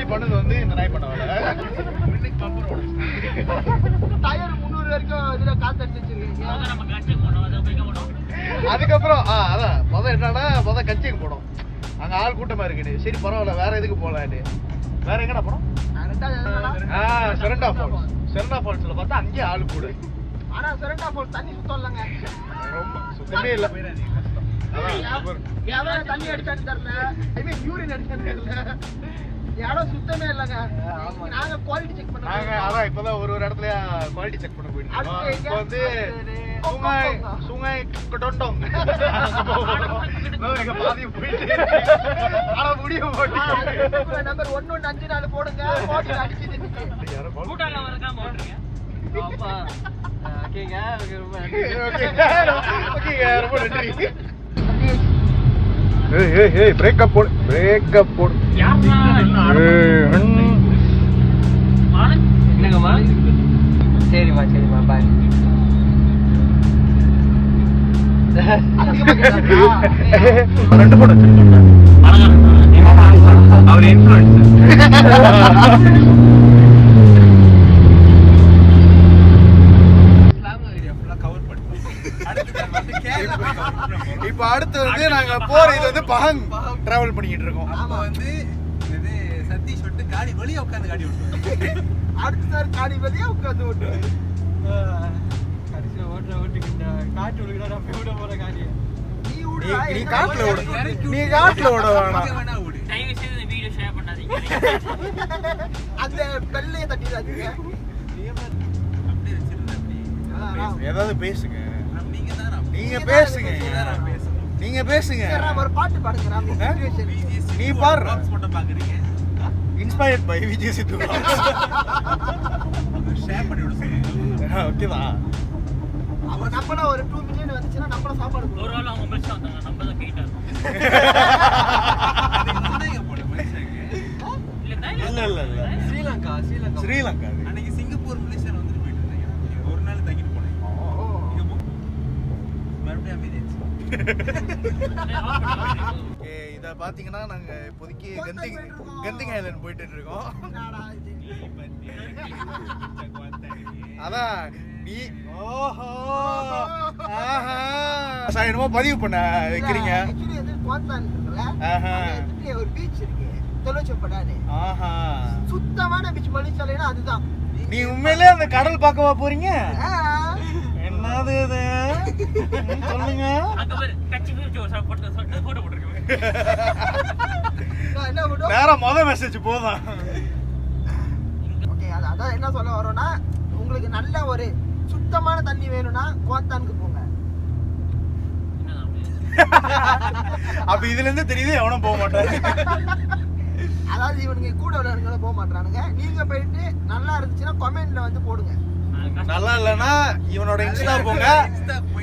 Actually பண்ணது வந்து இந்த நாய் பண்ண வேலை. டயர் 300 வரைக்கும் இதுல காத்து அடிச்சு வச்சிருக்கீங்க. நம்ம காட்சிக்கு போனோம், அதை போய்க்க போனோம். அதுக்கப்புறம் அதான் என்னன்னா கட்சிக்கு போனோம். அங்க ஆள் கூட்டமா இருக்குது. சரி பரவாயில்ல, வேற எதுக்கு போகலான்னு. வேற எங்கடா போனோம்? செரண்டா ஃபால்ஸ்ல பார்த்தா அங்கேயே ஆளு கூட. ஆனா செரண்டா ஃபால்ஸ் தண்ணி சுத்தம் இல்லைங்க. ரொம்ப சுத்தமே இல்ல. எவன் தண்ணி அடிச்சான்னு தெரியல, ஐ மீன் யூரின் அடிச்சான்னு தெரியல. இடம் சுத்தமே இல்லைங்க. நாங்க குவாலிட்டி செக் பண்ணோம். அதான் இப்பதான் ஒரு இடத்துல குவாலிட்டி செக் பண்ண போயிருக்கோம். இப்போ வந்து சுங்கை கொண்டோம். எங்க பாதி போயிட்டு ஆனா முடிய போட்டு நம்பர் 1154 போடுங்க. போட்டு அடிச்சிட்டு கூட்டால வரக்காம போட்டுருங்க. அப்பா ஓகேங்க, ரொம்ப நன்றி. ஏய் பிரேக்கப் போடு. யாரா என்னங்கம்மா? சரிம்மா பாய். ரெண்டு போட அவர் இன்ஃப்ளூயன்ஸ். இப்ப அடுத்து வந்து நாங்க போற இது வந்து பஹங் டிராவல் பண்ணிட்டு இருக்கோம். அப்ப வந்து இது சதீஷ் வந்து காடி வெளிய உட்கார்ந்து காடி ஓட்டுவாரு. அடுத்த சார் காடி வெளியே உட்காந்து ஓட்டுவாரு. கடைசியில ஓட்டுக்கிட்ட காட்டு விழுகிறா நான் விட போற காடியை நீ காட்டுல ஓட. நீ காட்டுல ஓட வேணாம். தயவு செய்து இந்த வீடியோ ஷேர் பண்ணாதீங்க. அந்த பெல்லைய தட்டிடாதீங்க. அப்படியே வச்சிருந்தா அப்படியே ஏதாவது பேசுங்க. நீங்க பேசுங்க. ஒரு பாட்டு பாடுங்க. நீ பாரு. போட்டோ பாக்குறீங்க. Inspired by Vijay Sidhu. Share பண்ணி விட சொல்லுங்க. ஓகேவா? அப்ப நம்மள ஒரு 2 மில்லியன் வந்துச்சுனா நம்மள சாப்பாடு போடுவோம். ஒரு வேளை அவங்க மெல்ஸ் வந்தாங்க, நம்ம தான் கேட்டா. அது என்னங்க போட மனுஷங்க? இல்ல ஸ்ரீலங்கா அன்னைக்கு சிங்கப்பூர் மலேசியா வந்துட்டு போயிட்டு இருந்தாங்க. ஒரு நாள் தங்கிட்டு போனேன். நீங்க மறுபடியும் அமைதியாச்சு. இத பாத்தீங்கன்னா நாங்க இப்போதைக்கு கந்திங் ஐலண்ட் போயிட்டு இருக்கோம். அதான் நீ ஓஹோ ஆஹா என்னமோ பதிவு பண்ண வைக்கிறீங்க. ஆக்சுவலி அது குவாந்தான் இருக்குல்ல, அதுல ஒரு பீச் இருக்கு தொலோச்சப்படானே. ஆஹா சுத்தமான பீச் மலேசியால. அதுதான். நீ உண்மையிலேயே அந்த கடல் பார்க்கவா போறீங்க? என்னது இது சொல்லுங்க. அங்க பாரு கட்சி பிரிச்சு ஒரு போட்டோ போட்டுருக்கேன். என்ன போட்டோ? நேரா மெசேஜ் போதும். ஓகே, அதான் என்ன சொல்ல வரோம்னா, உங்களுக்கு நல்ல ஒரு சுத்தமான தண்ணி வேணும்னா குவாந்தானுக்கு போங்க. அப்ப இதுல இருந்து தெரியுது எவனும் போக மாட்டாங்க. அதாவது இவனுங்க கூட உள்ளவங்க போக மாட்டானுங்க. நீங்க போயிட்டு நல்லா இருந்துச்சுன்னா கமெண்ட்ல வந்து போடுங்க. நல்லா இல்லனா இவனோட இன்ஸ்டா போங்க.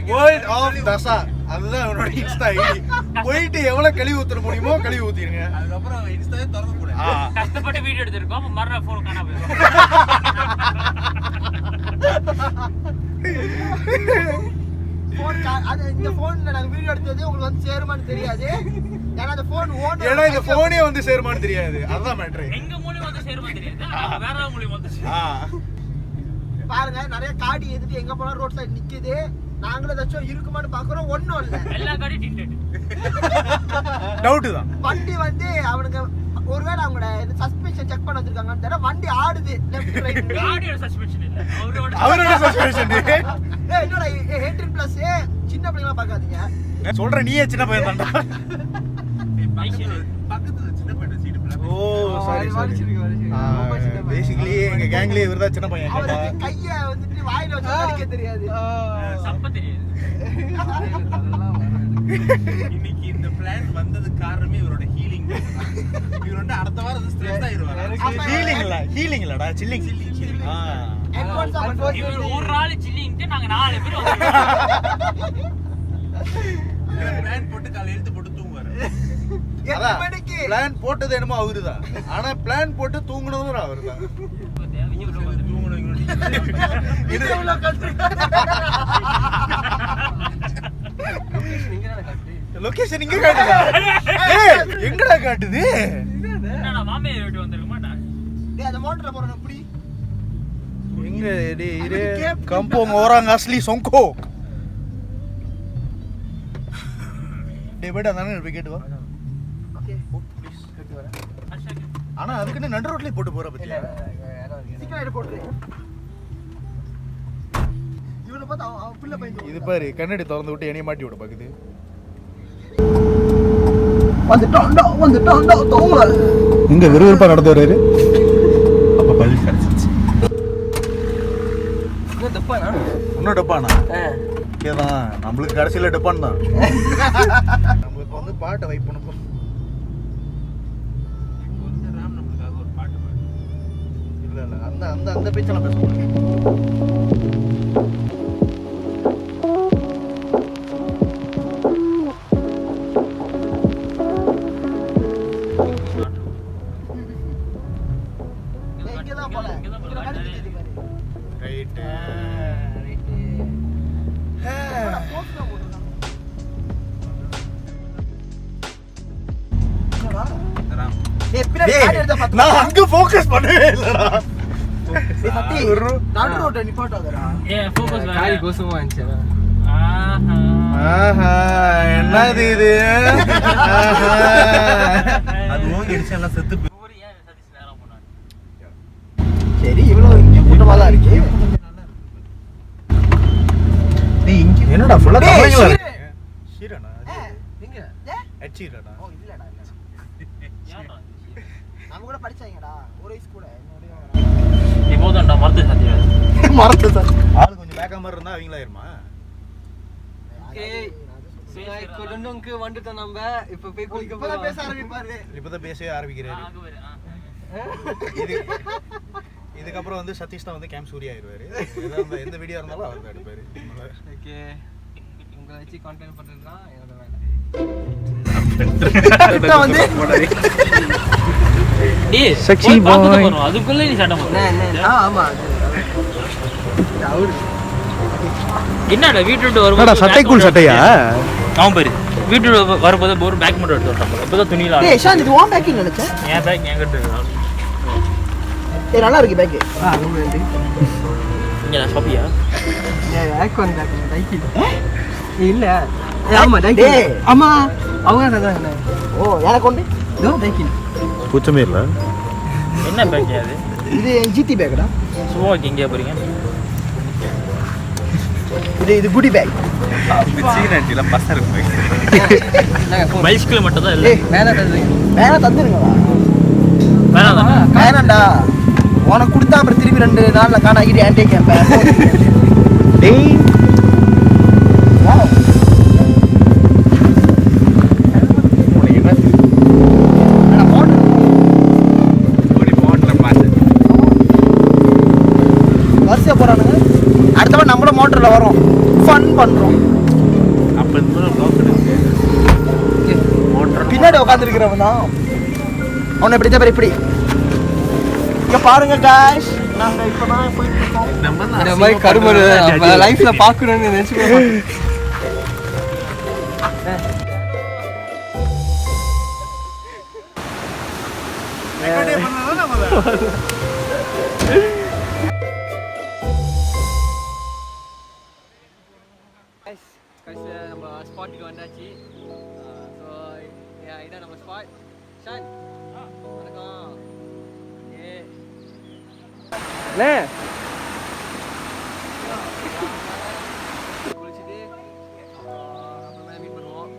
வேர்ல்ட் ஆஃப் தசா அதுதான் இவனோட இன்ஸ்டா ஐடி. போயிட்டு எவ்வளவு கழுவி ஊத்த முடியுமோ கழுவி ஊத்திடுங்க. அதுக்கப்புறம் இன்ஸ்டாவே திறக்க கூடாது. கஷ்டப்பட்டு வீடியோ எடுத்திருக்கோம், மறுநாள் போன் காணாம போயிடும். இந்த போன்ல நாங்க வீடியோ எடுத்தது உங்களுக்கு வந்து சேருமான்னு தெரியாது. ஏன்னா அந்த போன் ஓனர் ஏன்னா இந்த போனே வந்து சேருமான்னு தெரியாது. அதுதான் மேட்டர். எங்க மூலியம் வந்து சேருமா தெரியாது, வேற மூலியம் வந்து பாருங்க. நிறைய காடி எதிர்த்து எங்க போனா ரோட் சைடு நிக்குது. நாங்களும் ஏதாச்சும் இருக்குமான்னு பாக்குறோம். ஒண்ணும் இல்ல, எல்லா காடியும் டிண்டட். டவுட் தான். வண்டி வந்து அவனுக்கு ஒருவேளை அவங்களோட சஸ்பென்ஷன் செக் பண்ண வந்திருக்காங்கன்னு தெரியல. வண்டி ஆடுது லெஃப்ட் ரைட். காடியோட சஸ்பென்ஷன் இல்ல, அவரோட சஸ்பென்ஷன். என்னோட 18 பிளஸ் சின்ன பிள்ளைங்களா பார்க்காதீங்க. சொல்ற நீயே சின்ன பையன் தான்டா. பக்கத்துல சின்ன பையன் சீட் பிளாக். ஓ சாரி. பேசிக்கலி எங்க கேங்லயே இவர்தான் சின்ன பையன். அவருக்கு கைய வந்துட்டு வாயில வச்சு அடிக்க தெரியாது, சப்ப தெரியாது. இன்னைக்கு இந்த பிளான் வந்தது காரணமே இவரோட ஹீலிங். இவர் வந்து அடுத்த வாரம் வந்து ஸ்ட்ரெஸ் ஆயிருவாரு. ஹீலிங் இல்லடா, சில்லிங். இவர் ஒரு ஆளு சில்லிங்ட்டு நாங்க 4 பேர் பிளான் போட்டு காலையில எழுத்து போட்டு தூங்குவாரு. பிளான் போட்டது என்னமோ அவருதான், ஆனா பிளான் போட்டு தூங்குனதும் அவருதான். தூங்கணும். லொகேஷன் இங்க காட்டுதா? எங்கடா காட்டுது? என்னடா மாமியார் வீட்டு வந்திருக்க மாட்டான். டேய் அந்த மோட்டரை போறேன் இப்படி எங்க டேய் இரு kampung orang asli Songkok. டேய் பேடா நானே போய் கேட்டு வா. ஓகே ப்ளீஸ் கேட்டு வரேன். ஆனா அதுக்கு நடு ரோட்லயே போட்டு போற பத்தியா. சீக்கிரம் எடுத்து போடு. இவனை பார்த்தா அவன் பிள்ளை பையன் இது பாரு கண்ணாடி திறந்து விட்டு என்னைய மாட்டி விட பாக்குது. வந்துட்டான்டா தோமல். இங்க விறுவிறுப்பா நடந்து வராரு. அப்ப பள்ளி கிடைச்சிச்சு. என்ன தப்பானா? இன்னும் டப்பானா? கேதான் நம்மளுக்கு கடைசியில டப்பான் தான். நம்மளுக்கு வந்து பாட்டை வைப் பண்ண போறோம். ராம் நம்மளுக்காக ஒரு பாட்டு பாடு. இல்ல இல்ல அந்த அந்த அந்த பேச்செல்லாம் பேச மாட்டேன். இங்கதான் போல. இங்க கடிச்சு தெரியுது பாரு. ரைட். போஸ்டா போட்டுருக்கான். ராம் டேய் பின்னாடி காடி எடுத்தா பாத்து. நான் அங்க ஃபோக்கஸ் பண்ணவே இல்லடா. டேய் சத்தி ஒரு நடு ரோட்ட நிப்பாட்டாதடா. ஏன் ஃபோக்கஸ் வேற. காய் கோசமா இருந்துச்சு. ஆஹா. ஆஹா என்னது இது? அது ஓங்கி அடிச்சு எல்லாம் செத்து போய் ஊரு ஏன் சதீஷ் நேரா போனான். சரி இவ்வளவு இங்க கூட்டமா தான் இருக்கு. நீ இங்க என்னடா ஃபுல்லா டேய், தமிழ்ல ஷீரு. ஷீரனா எங்க? எட் ஷீரனா ஓ இல்லடா இல்லடா. ஏன்டா? நம்ம கூட படிச்சாங்கடா. ஒரு வயசு கூட என்னோட நீ போதான்டா மறந்து சாத்தியா. மறந்து சார். ஆளு கொஞ்சம் பேக்கா மாதிரி இருந்தா அவங்களா இருமா. கொடுண்டோங்கு வந்துட்டோம் நம்ம. இப்ப போய் குளிக்க இப்பதான் பேச போறோம். ஆரம்பிப்பாரு. இப்பதான் பேசவே ஆரம்பிக்கிறாரு. அங்க பாரு. இது இதுக்கப்புறம் வந்து சதீஷ் தான் வந்து கேம் சூர்யா ஆயிருவாரு. ஏதாவது எந்த வீடியோ இருந்தாலும் அவர் தான் எடுப்பாரு. ஓகே. உங்களை வச்சு கான்டென்ட் பண்றதுதான் என்னோட வேலை. கரெக்டா வந்து டேய் Sexy போய் பார்த்துட்டு boy. போறோம். அதுக்குள்ள நீ சட்டை போடு. ஆமா. என்னடா வீட்டு விட்டு என்னடா வரும்போது சட்டைக்குள் சட்டையா? அவன் பாரு வீட்டு விட்டு வரும்போது ஒரு பேக் மட்டும் எடுத்து வந்தாங்க. இப்பதான் துணியில டேய் ஷான் இது வாம் பேக்கிங் நினைச்சேன். என் பேக் என்கிட்ட இருக்கு. ஏய் நல்லா இருக்கு பேக். ரொம்ப நன்றி. இங்க நான் ஷாப்பியா எனக்கு வந்தாங்க டைக்கி. இல்ல ஆமா டைக்கி. டேய். ஆமா அவங்க தான். ஓ எனக்கு ஒண்ணு. தோ டைக்கி. பூச்சமே இல்ல. என்ன பேக் அது? இது ஜிடி பேக்டா. சும்மா எங்கேயா போறீங்க? இது குடி பேக். சீனாட்டில பஸ் இருக்கு. பைஸ்கில் மட்டும் தான் இல்லை. ஏய் வேணா தந்துங்க. வேணா தந்துருங்களா? வேணாம் தானே? வேணாம்டா. உனக்கு கொடுத்தா அப்புறம் திருப்பி 2 நாள்ல காணாகிட்டு ஏன்டே கேட்பேன். டேய் வரிசையா போறானுங்க. அடுத்தவன் நம்மளும் மோட்டர்ல வரோம். ஃபன் பண்றோம். அப்ப இந்த ப்ளாக் இருக்கு. பின்னாடி உட்காந்துருக்கிறவன் தான் அவனை இப்படி தான் இப்படி. இங்க பாருங்க காய்ஸ், நாங்க இப்பதான் போயிட்டு இருக்கோம். இந்த மாதிரி கருமரு நம்ம லைஃப்ல பார்க்கணும்னு நினைச்சுக்கோ. நம்ம ஸ்பாட்டுக்கு வந்தாச்சு. ஸோ இதான் நம்ம ஸ்பாட். ஷான் வணக்கம். ஏ குளிச்சுட்டு அப்புறமா மீட் பண்ணுவோம்.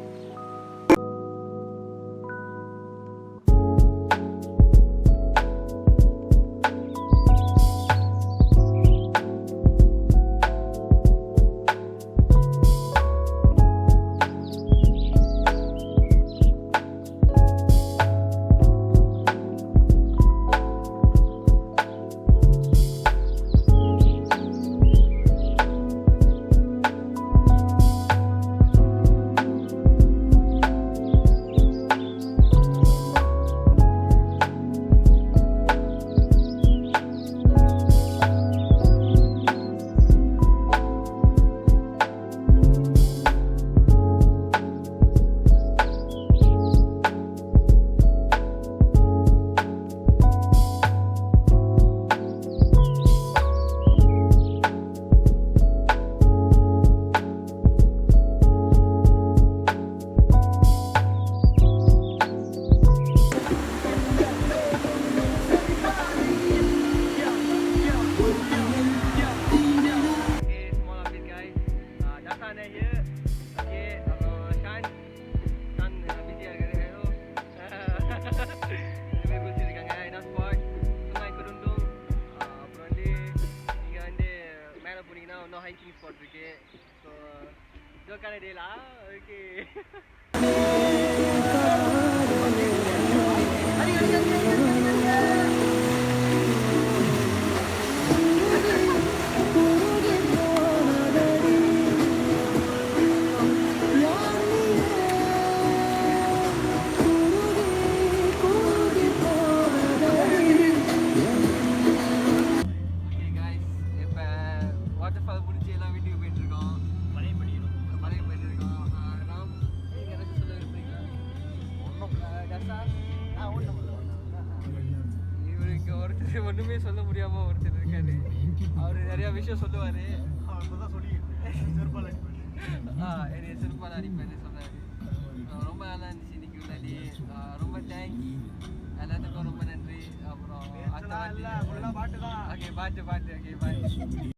ஹைக்கிங் ஸ்பாட் இருக்கு. ஸோ ஜோக்கான டேலா ஓகே. இவருக்கு ஒருத்தர் ஒன்றுமே சொல்ல முடியாமல் ஒருத்தர் இருக்காரு. அவர் நிறையா விஷயம் சொல்லுவார். என்னைய செருப்பால் அடிப்பேன்னு சொன்னார். ரொம்ப நல்லா இருந்துச்சு இன்னைக்கு உள்ளாடி. ரொம்ப தேங்க்ஸ் எல்லாத்துக்கும் ரொம்ப நன்றி. அப்புறம் ஓகே பாட்டு ஓகே பாய்.